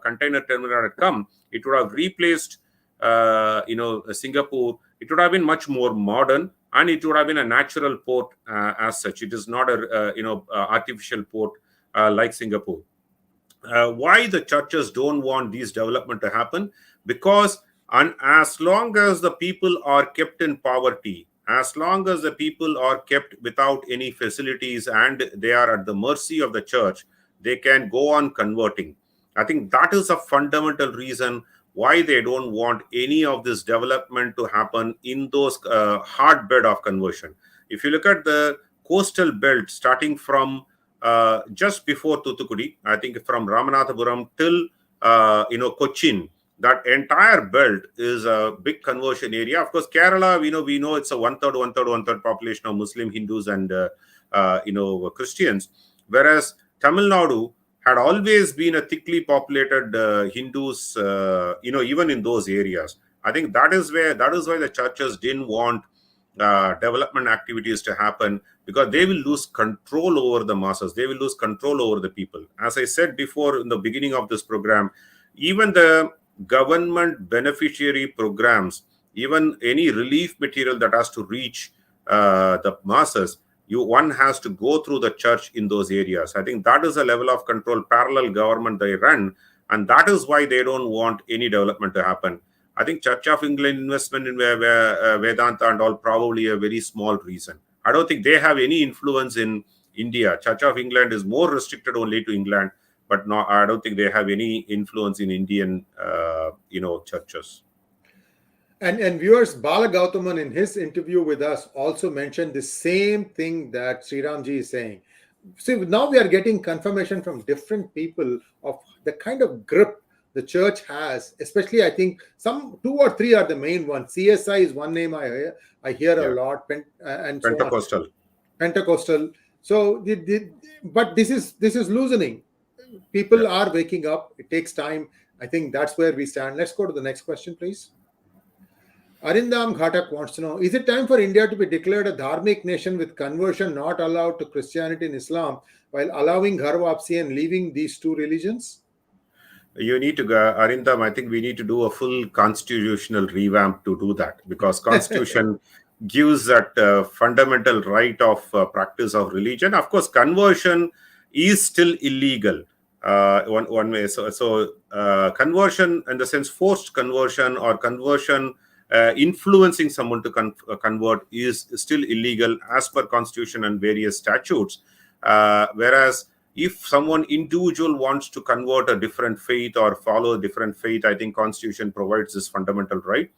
container terminal had come, it would have replaced Singapore. It would have been much more modern, and it would have been a natural port as such. It is not a artificial port like Singapore. Why the churches don't want these development to happen? Because as long as the people are kept in poverty, as long as the people are kept without any facilities and they are at the mercy of the church, they can go on converting. I think that is a fundamental reason why they don't want any of this development to happen in those hotbed of conversion. If you look at the coastal belt starting from just before Thoothukudi, I think from Ramanathapuram till Cochin, that entire belt is a big conversion area. Of course, Kerala, we know it's a one-third population of Muslim, Hindus, and Christians, whereas Tamil Nadu had always been a thickly populated Hindus, even in those areas. I think that is why the churches didn't want development activities to happen, because they will lose control over the masses. They will lose control over the people. As I said before in the beginning of this program, even the government beneficiary programs, even any relief material that has to reach the masses, one has to go through the church in those areas. I think that is a level of control, parallel government they run, and that is why they don't want any development to happen. I think Church of England investment in Vedanta and all probably a very small reason. I don't think they have any influence in India. Church of England is more restricted only to England, but no, I don't think they have any influence in Indian, churches. And viewers, Bala Gautaman in his interview with us also mentioned the same thing that Sriramji is saying. So now we are getting confirmation from different people of the kind of grip the church has, especially I think some 2 or 3 are the main ones. CSI is one name I hear a lot, and so on. Pentecostal. So, but this is loosening. People are waking up. It takes time. I think that's where we stand. Let's go to the next question, please. Arindam Ghatak wants to know, is it time for India to be declared a dharmic nation with conversion not allowed to Christianity and Islam, while allowing Gharwapasi and leaving these 2 religions? You need to, Arindam, I think we need to do a full constitutional revamp to do that, because Constitution gives that fundamental right of practice of religion. Of course, conversion is still illegal. One way. So conversion, in the sense forced conversion or conversion influencing someone to convert, is still illegal as per Constitution and various statutes. Whereas if someone individual wants to convert a different faith or follow a different faith, I think Constitution provides this fundamental right.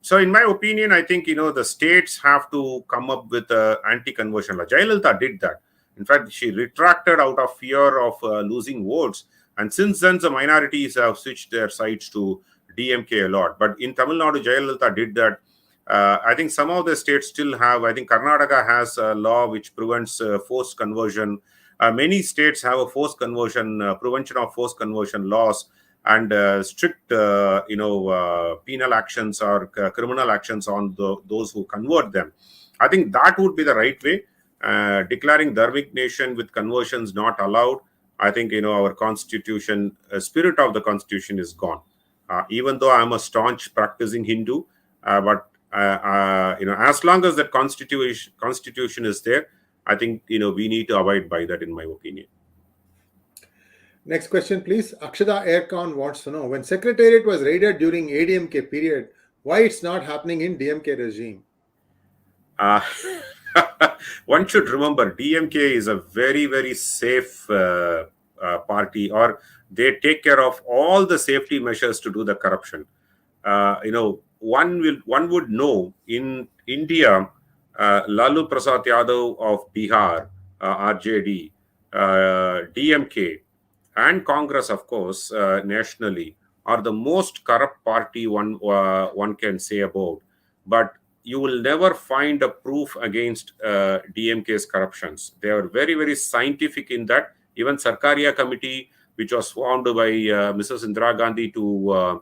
So in my opinion, I think, the states have to come up with an anti-conversion law. Jayalalitha did that. In fact, she retracted out of fear of losing votes. And since then, the minorities have switched their sides to DMK a lot. But in Tamil Nadu, Jayalalitha did that. I think some of the states still have. I think Karnataka has a law which prevents forced conversion. Many states have a forced conversion, prevention of forced conversion laws, and strict, penal actions or criminal actions on those who convert them. I think that would be the right way. Declaring dharmic nation with conversions not allowed. I think, our Constitution, spirit of the Constitution is gone. Even though I'm a staunch practicing Hindu, but as long as that Constitution is there, I think, we need to abide by that, in my opinion. Next question, please. Akshada Aircon wants to know, when Secretariat was raided during ADMK period, why it's not happening in DMK regime? One should remember, DMK is a very, very safe party, or they take care of all the safety measures to do the corruption. One would know in India, Lalu Prasad Yadav of Bihar, RJD, DMK, and Congress, of course, nationally, are the most corrupt party one can say about. But you will never find a proof against DMK's corruptions. They are very, very scientific in that. Even Secretariat committee, which was formed by Mrs. Indira Gandhi to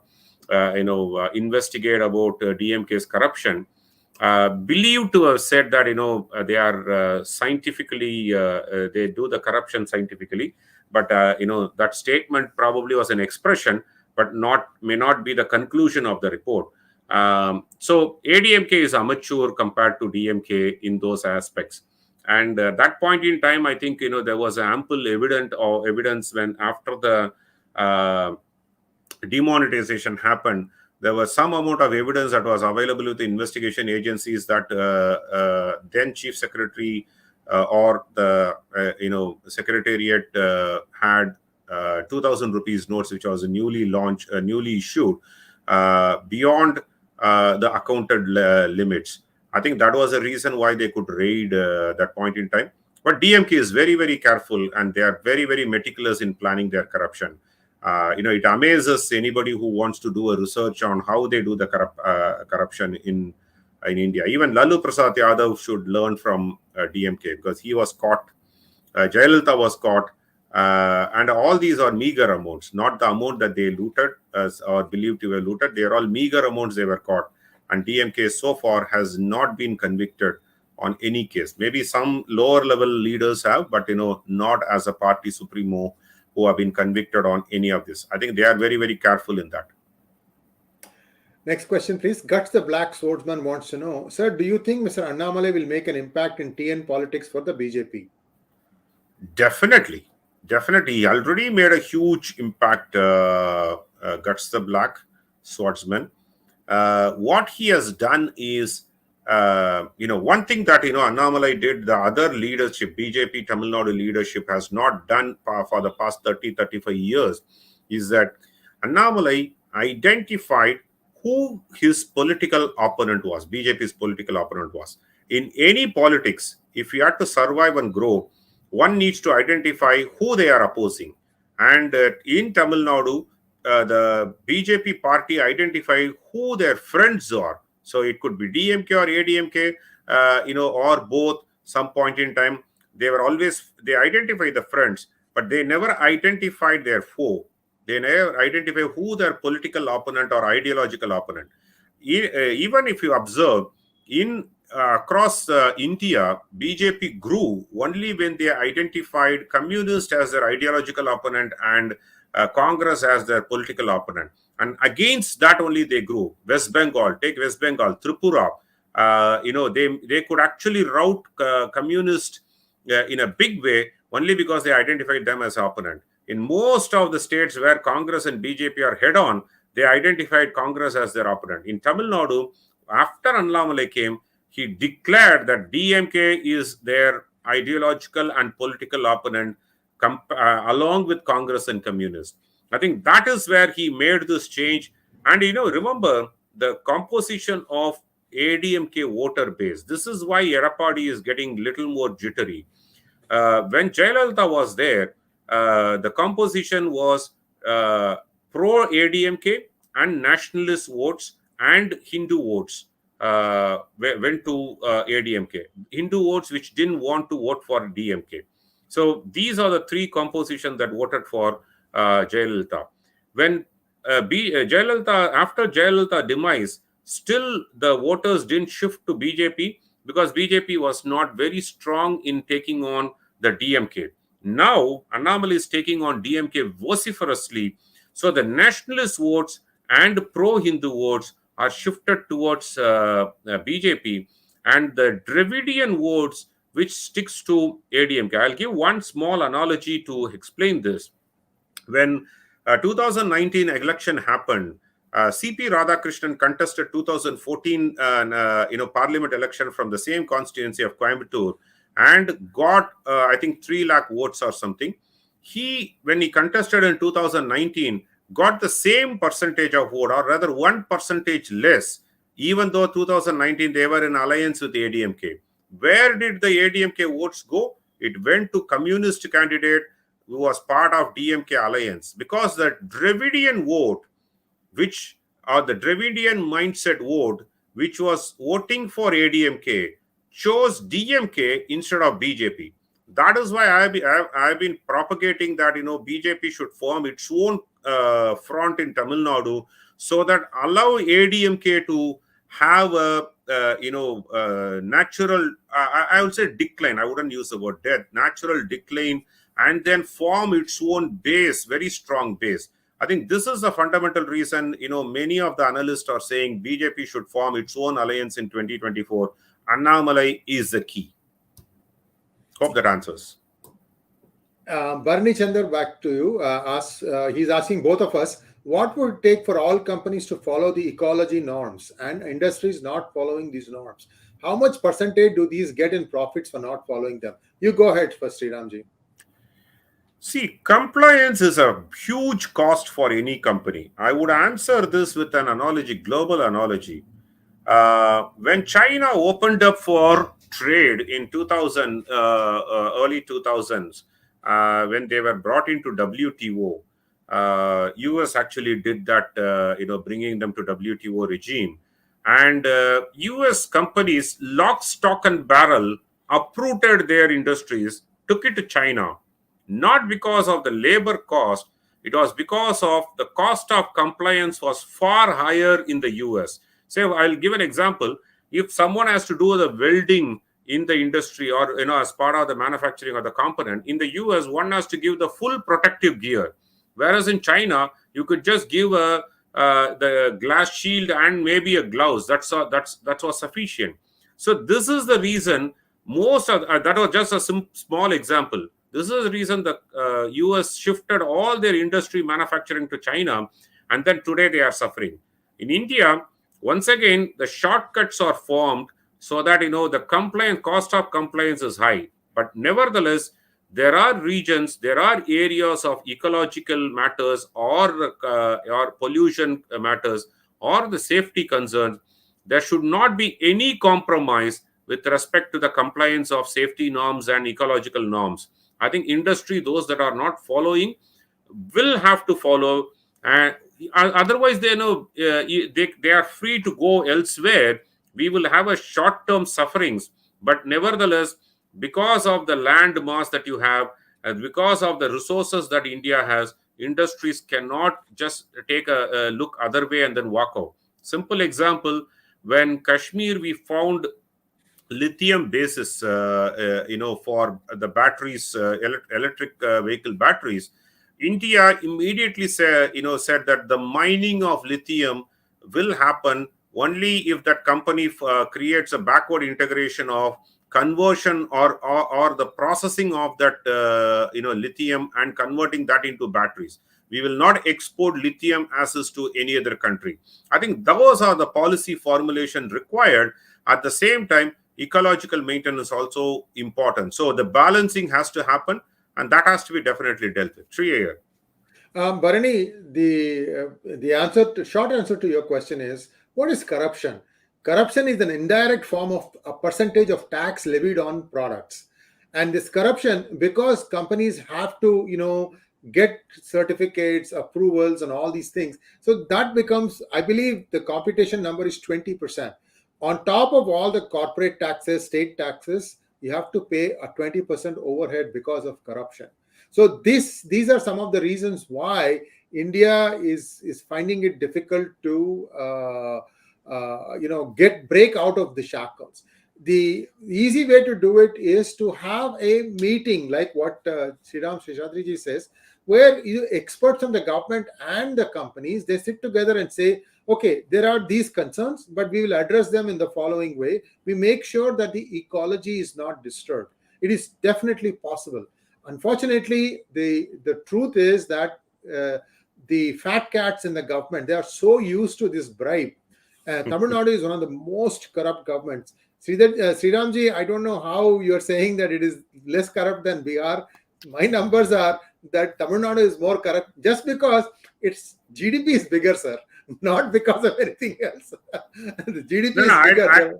investigate about DMK's corruption, believed to have said that they are scientifically they do the corruption scientifically, but that statement probably was an expression, but may not be the conclusion of the report. So ADMK is amateur compared to DMK in those aspects. And that point in time, I think there was ample evidence when after the demonetization happened. There was some amount of evidence that was available with the investigation agencies that then Chief Secretary or the Secretariat had 2,000 rupees notes, which was newly issued beyond the accounted limits. I think that was a reason why they could raid that point in time. But DMK is very, very careful, and they are very, very meticulous in planning their corruption. It amazes anybody who wants to do a research on how they do the corruption in India. Even Lalu Prasad Yadav should learn from DMK, because he was caught. Jayalalitha was caught. And all these are meager amounts, not the amount that they looted or believed to have looted. They are all meager amounts they were caught. And DMK so far has not been convicted on any case. Maybe some lower level leaders have, but not as a party supremo who have been convicted on any of this. I think they are very, very careful in that. Next question, please. Guts the Black Swordsman wants to know, sir, do you think Mr. Annamalai will make an impact in TN politics for the BJP? Definitely. He already made a huge impact, Guts the Black Swordsman. What he has done is one thing that, Annamalai did, the other leadership, BJP Tamil Nadu leadership has not done for the past 35 years, is that Annamalai identified who his political opponent was, BJP's political opponent was. In any politics, if you have to survive and grow, one needs to identify who they are opposing. And in Tamil Nadu, the BJP party identified who their friends are. So it could be DMK or ADMK, or both. Some point in time, they identified the friends, but they never identified their foe. They never identify who their political opponent or ideological opponent. Even if you observe, across India, BJP grew only when they identified communist as their ideological opponent and Congress as their political opponent. And against that only they grew. West Bengal, take West Bengal, Tripura, they could actually rout communist in a big way only because they identified them as opponent. In most of the states where Congress and BJP are head-on, they identified Congress as their opponent. In Tamil Nadu, after Annamalai came, he declared that DMK is their ideological and political opponent along with Congress and communists. I think that is where he made this change. And, remember the composition of ADMK voter base. This is why Edappadi is getting little more jittery. When Jayalalitha was there, the composition was pro-ADMK and nationalist votes and Hindu votes went to ADMK. Hindu votes which didn't want to vote for DMK. So these are the three compositions that voted for Jayalalitha. When Jayalalitha, after Jayalalitha demise, still the voters didn't shift to BJP because BJP was not very strong in taking on the DMK. Now, Annamalai is taking on DMK vociferously. So the nationalist votes and pro-Hindu votes are shifted towards BJP, and the Dravidian votes which sticks to ADMK. I'll give one small analogy to explain this. When 2019 election happened, CP Radhakrishnan contested 2014 parliament election from the same constituency of Coimbatore and got, I think, 3 lakh votes or something. When he contested in 2019, got the same percentage of vote, or rather 1% less, even though 2019 they were in alliance with the ADMK. Where did the ADMK votes go? It went to communist candidate who was part of DMK alliance, because the Dravidian vote, the Dravidian mindset vote, which was voting for ADMK, chose DMK instead of BJP. That is why I've been propagating that BJP should form its own front in Tamil Nadu, so that allow ADMK to have a natural, I would say decline. I wouldn't use the word death, natural decline, and then form its own base, very strong base. I think this is the fundamental reason, many of the analysts are saying BJP should form its own alliance in 2024. Annamalai is the key. Hope that answers. Bharani Chandar, back to you. He's asking both of us, what would it take for all companies to follow the ecology norms and industries not following these norms? How much percentage do these get in profits for not following them? You go ahead first, Sriramji. See, compliance is a huge cost for any company. I would answer this with an analogy, global analogy. When China opened up for trade in early 2000s, when they were brought into WTO, US actually did that, bringing them to WTO regime. And US companies, lock, stock and barrel, uprooted their industries, took it to China. Not because of the labor cost, it was because of the cost of compliance was far higher in the US. So I'll give an example. If someone has to do the welding in the industry or, as part of the manufacturing of the component, in the US, one has to give the full protective gear. Whereas in China, you could just give the glass shield and maybe a gloves. That was sufficient. So this is the reason that was just a small example. This is the reason the US shifted all their industry manufacturing to China, and then today they are suffering. In India, once again, the shortcuts are formed so that, the cost of compliance is high. But nevertheless, there are regions, there are areas of ecological matters or pollution matters or the safety concerns. There should not be any compromise with respect to the compliance of safety norms and ecological norms. I think industry, those that are not following, will have to follow, and otherwise they are free to go elsewhere. We will have a short-term sufferings, but nevertheless, because of the land mass that you have, and because of the resources that India has, industries cannot just take a look other way and then walk out. Simple example: when Kashmir we found lithium basis, for the batteries, electric vehicle batteries, India immediately said that the mining of lithium will happen only if that company creates a backward integration of conversion or the processing of that lithium and converting that into batteries. We will not export lithium asses to any other country. I think those are the policy formulation required. At the same time, ecological maintenance also important. So the balancing has to happen, and that has to be definitely dealt with. Sri. Bharani, the short answer to your question is, what is corruption? Corruption is an indirect form of a percentage of tax levied on products. And this corruption, because companies have to, get certificates, approvals, and all these things. So that becomes, I believe, the computation number is 20%. On top of all the corporate taxes, state taxes, you have to pay a 20% overhead because of corruption. So these are some of the reasons why India is finding it difficult to break out of the shackles. The easy way to do it is to have a meeting like what 𝙒𝙗𝙀𝙗 Seshadri ji says, where experts from the government and the companies, they sit together and say, okay, there are these concerns, but we will address them in the following way. We make sure that the ecology is not disturbed. It is definitely possible. Unfortunately, the truth is that the fat cats in the government, they are so used to this bribe. Tamil Nadu is one of the most corrupt governments. Sriramji, I don't know how you're saying that it is less corrupt than Bihar. My numbers are that Tamil Nadu is more corrupt just because its GDP is bigger, sir, not because of anything else. The GDP is bigger.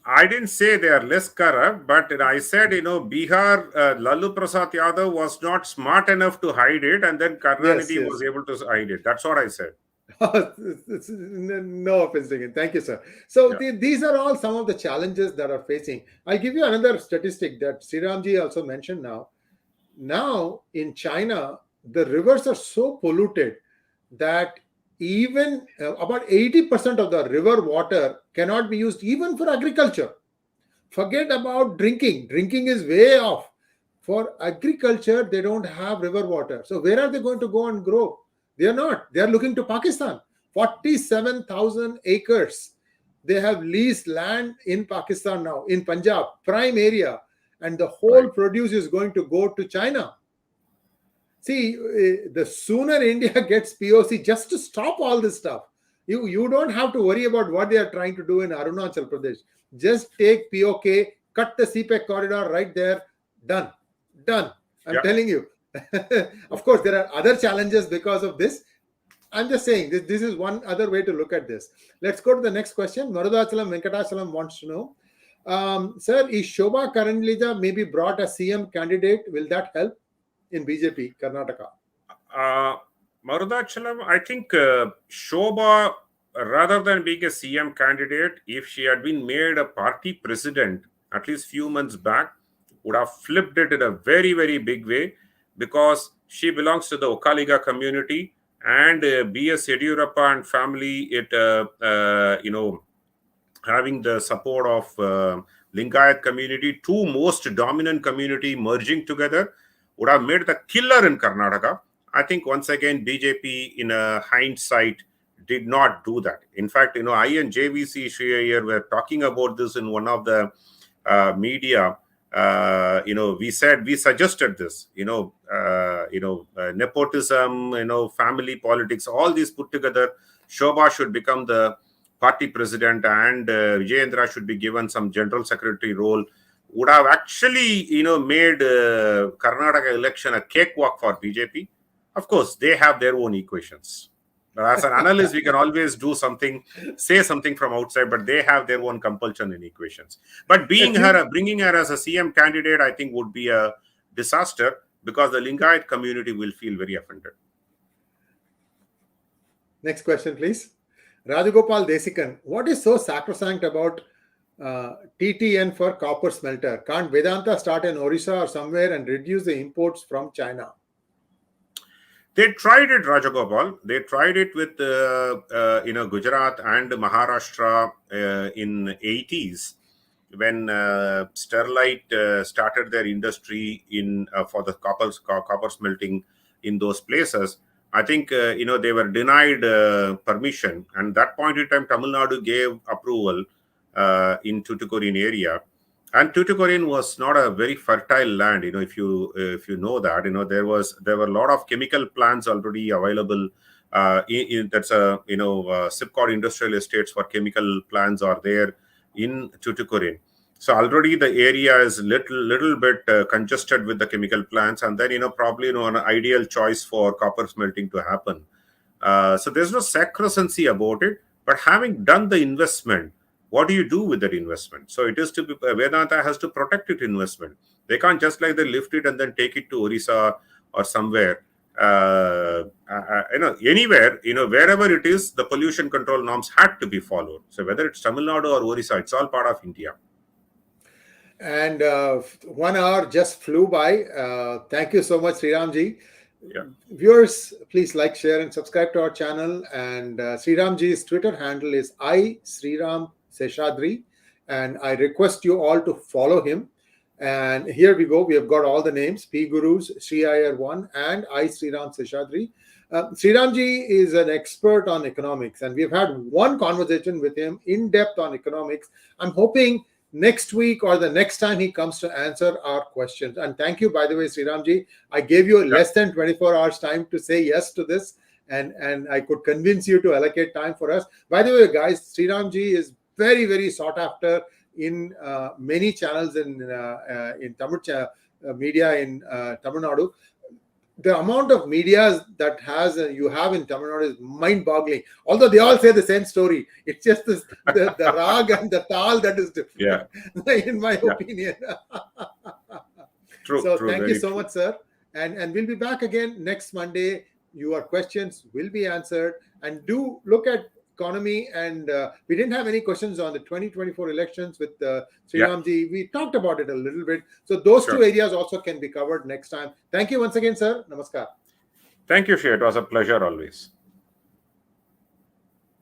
I didn't say they are less corrupt, but I said, Bihar, Lalu Prasad Yadav was not smart enough to hide it, and then Karnataka was able to hide it. That's what I said. No offense again. Thank you, sir. So these are all some of the challenges that are facing. I'll give you another statistic that Sriramji also mentioned now. Now, in China, the rivers are so polluted that even about 80% of the river water cannot be used even for agriculture. Forget about drinking. Drinking is way off. For agriculture, they don't have river water. So where are they going to go and grow? They are not. They are looking to Pakistan. 47,000 acres. They have leased land in Pakistan now, in Punjab, prime area. And the whole produce is going to go to China. See, the sooner India gets POC just to stop all this stuff, you don't have to worry about what they are trying to do in Arunachal Pradesh. Just take POK, cut the CPEC corridor right there, done. I'm telling you. Of course, there are other challenges because of this. I'm just saying, this is one other way to look at this. Let's go to the next question. Marudachalam Venkatachalam wants to know, sir, is Shobha Karandelja maybe brought as CM candidate? Will that help in BJP, Karnataka? Marudachalam, I think Shobha, rather than being a CM candidate, if she had been made a party president at least few months back, would have flipped it in a very, very big way, because she belongs to the Okaliga community, and B.S. Yediyurappa and family, having the support of Lingayat community, two most dominant community merging together, would have made the killer in Karnataka. I think once again, BJP in a hindsight did not do that. In fact, I and 𝗤𝙗𝙗 here were talking about this in one of the media. We suggested this, nepotism, family politics, all these put together. Shobha should become the party president and Vijayendra should be given some general secretary role, would have actually, made Karnataka election a cakewalk for BJP. Of course, they have their own equations. As an analyst, we can always do something, say something from outside, but they have their own compulsion in equations. But bringing her as a CM candidate, I think would be a disaster, because the Lingayat community will feel very offended. Next question, please. Rajagopal Desikan, what is so sacrosanct about TTN for copper smelter? Can't Vedanta start in Orissa or somewhere and reduce the imports from China? They tried it, Rajagopal. They tried it with Gujarat and Maharashtra in 80s, when Sterlite started their industry in for the copper smelting in those places. I think they were denied permission, and that point in time, Tamil Nadu gave approval in Tuticorin area. And Tuticorin was not a very fertile land, if you know that, there were a lot of chemical plants already available. That's SIPCOT industrial estates for chemical plants are there in Tuticorin. So already the area is little bit congested with the chemical plants, and then probably an ideal choice for copper smelting to happen. So there's no sacrosancy about it, but having done the investment, what do you do with that investment? So it is to be, Vedanta has to protect its investment. They can't just like they lift it and then take it to Orissa or somewhere. Anywhere, wherever it is, the pollution control norms had to be followed. So whether it's Tamil Nadu or Orissa, it's all part of India. And 1 hour just flew by. Thank you so much, Sriramji. Yeah. Viewers, please like, share, and subscribe to our channel. And Sriramji's Twitter handle is 𝙒𝙗𝙪𝙁 Seshadri, and I request you all to follow him. And here we go. We have got all the names: PGurus, Sri IR1, and 𝙒𝙗𝙪𝙁 Seshadri. Sriramji is an expert on economics, and we've had one conversation with him in depth on economics. I'm hoping next week or the next time he comes to answer our questions. And thank you, by the way, Sriramji. I gave you less than 24 hours time to say yes to this, and I could convince you to allocate time for us. By the way, guys, Sriramji is very, very sought after in many channels in Tamil media in Tamil Nadu. The amount of media that you have in Tamil Nadu is mind-boggling. Although they all say the same story, it's just the rag and the tal that is different. Yeah. In my opinion. True. So thank you so much, sir. And we'll be back again next Monday. Your questions will be answered. And do look at economy, and we didn't have any questions on the 2024 elections with Sriramji. We talked about it a little bit. So those two areas also can be covered next time. Thank you once again, sir. Namaskar. Thank you, Shri. It was a pleasure always.